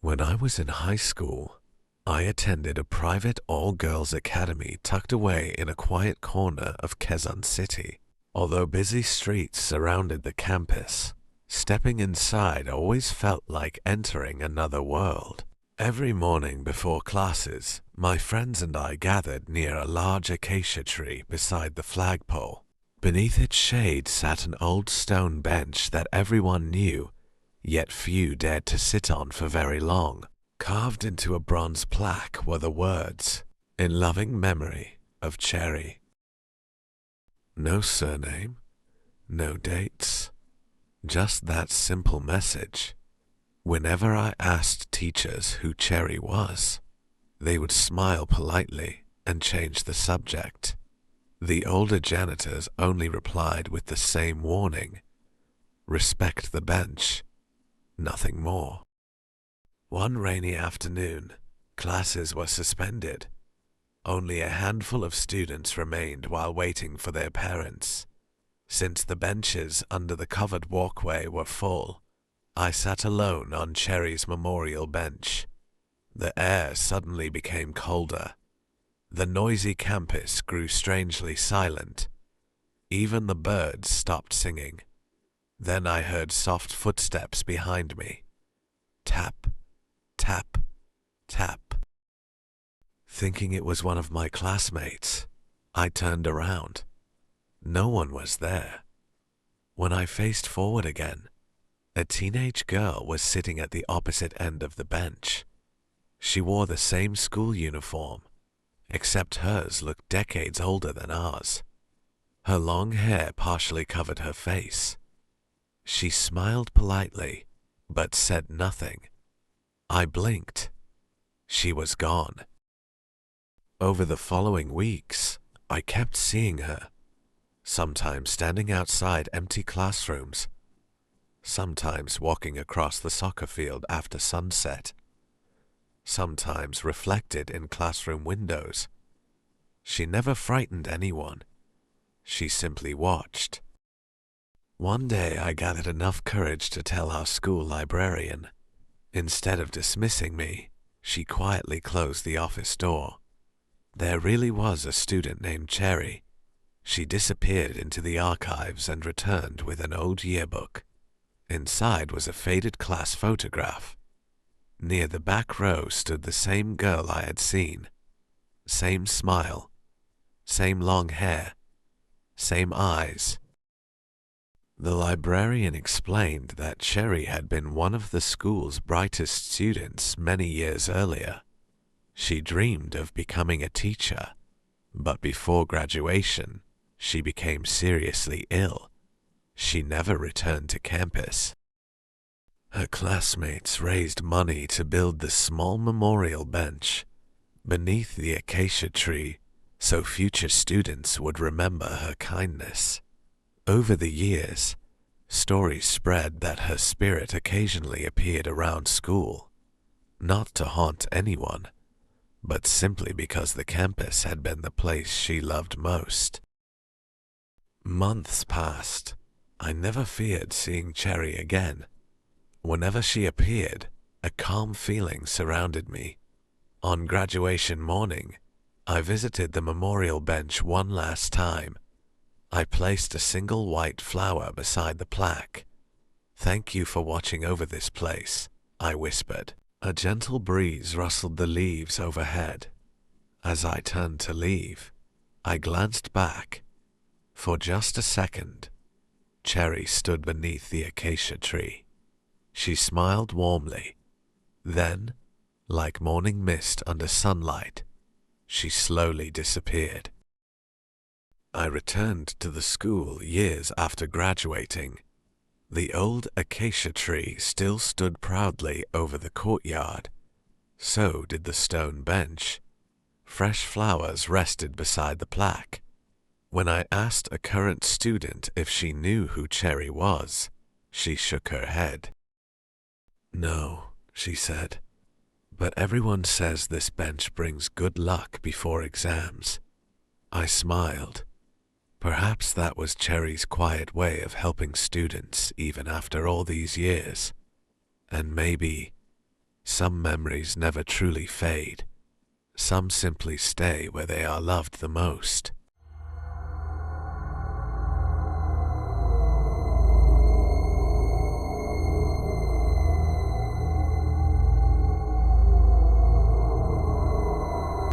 When I was in high school, I attended a private all-girls academy tucked away in a quiet corner of Quezon City. Although busy streets surrounded the campus, stepping inside always felt like entering another world. Every morning before classes, my friends and I gathered near a large acacia tree beside the flagpole. Beneath its shade sat an old stone bench that everyone knew, yet few dared to sit on for very long. Carved into a bronze plaque were the words, "In loving memory of Cherry." No surname, no dates, just that simple message. Whenever I asked teachers who Cherry was, they would smile politely and change the subject. The older janitors only replied with the same warning, "Respect the bench," nothing more. One rainy afternoon, classes were suspended. Only a handful of students remained while waiting for their parents. Since the benches under the covered walkway were full, I sat alone on Cherry's memorial bench. The air suddenly became colder. The noisy campus grew strangely silent. Even the birds stopped singing. Then I heard soft footsteps behind me. Tap, tap, tap. Thinking it was one of my classmates, I turned around. No one was there. When I faced forward again, a teenage girl was sitting at the opposite end of the bench. She wore the same school uniform, except hers looked decades older than ours. Her long hair partially covered her face. She smiled politely, but said nothing. I blinked. She was gone. Over the following weeks, I kept seeing her, sometimes standing outside empty classrooms, sometimes walking across the soccer field after sunset, sometimes reflected in classroom windows. She never frightened anyone. She simply watched. One day I gathered enough courage to tell our school librarian. Instead of dismissing me, she quietly closed the office door. There really was a student named Cherry. She disappeared into the archives and returned with an old yearbook. Inside was a faded class photograph. Near the back row stood the same girl I had seen. Same smile, same long hair, same eyes. The librarian explained that Cherry had been one of the school's brightest students many years earlier. She dreamed of becoming a teacher, but before graduation, she became seriously ill. She never returned to campus. Her classmates raised money to build the small memorial bench beneath the acacia tree so future students would remember her kindness. Over the years, stories spread that her spirit occasionally appeared around school, not to haunt anyone, but simply because the campus had been the place she loved most. Months passed. I never feared seeing Cherry again. Whenever she appeared, a calm feeling surrounded me. On graduation morning, I visited the memorial bench one last time. I placed a single white flower beside the plaque. "Thank you for watching over this place," I whispered. A gentle breeze rustled the leaves overhead. As I turned to leave, I glanced back. For just a second, Cherry stood beneath the acacia tree. She smiled warmly. Then, like morning mist under sunlight, she slowly disappeared. I returned to the school years after graduating. The old acacia tree still stood proudly over the courtyard. So did the stone bench. Fresh flowers rested beside the plaque. When I asked a current student if she knew who Cherry was, she shook her head. "No," she said, "but everyone says this bench brings good luck before exams." I smiled. Perhaps that was Cherry's quiet way of helping students even after all these years. And maybe Some memories never truly fade. Some simply stay where they are loved the most.